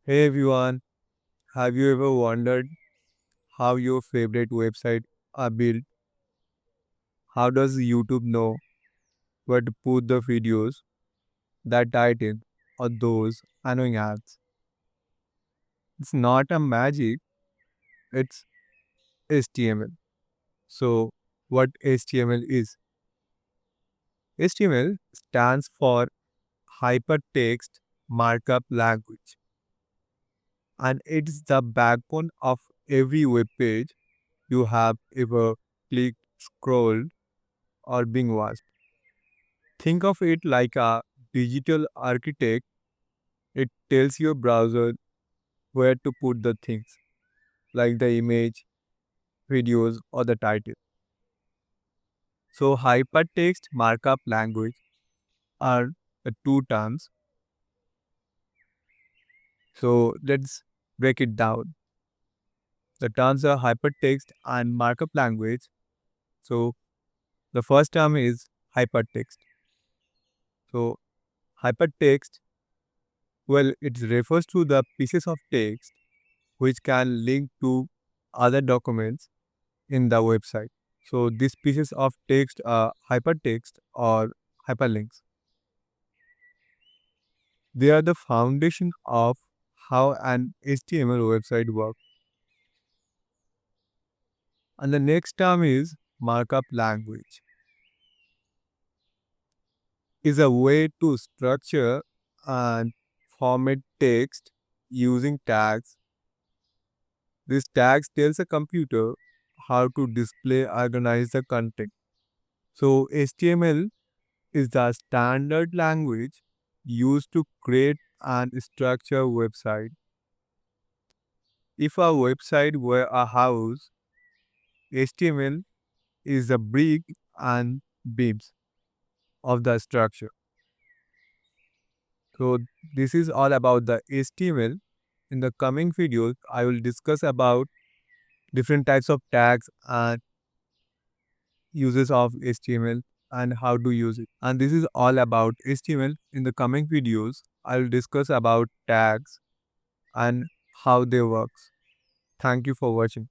Hey everyone, have you ever wondered how your favorite website are built? How does YouTube know where to put the videos that title or those annoying ads? It's not a magic, it's HTML. So, what HTML is? HTML stands for Hypertext Markup Language, and it's the backbone of every web page you have ever clicked, scrolled, or been watched. Think of it like a digital architect. It tells your browser where to put the things, like the image, videos, or the title. So, hypertext markup language are the two terms. So, let's break it down. The terms are hypertext and markup language. So, the first term is hypertext. So, hypertext, well, it refers to the pieces of text which can link to other documents in the website. So these pieces of text are hypertext or hyperlinks. They are the foundation of how an HTML website works. And the next term is markup language. Is a way to structure and format text using tags. These tags tells a computer how to display organize the content. So HTML is the standard language used to create and structure website. If a website were a house, HTML is the brick and beams of the structure. So this is all about the HTML. In the coming videos, I will discuss about different types of tags and uses of HTML and how to use it. And this is all about HTML. In the coming videos, I will discuss about tags and how they work. Thank you for watching.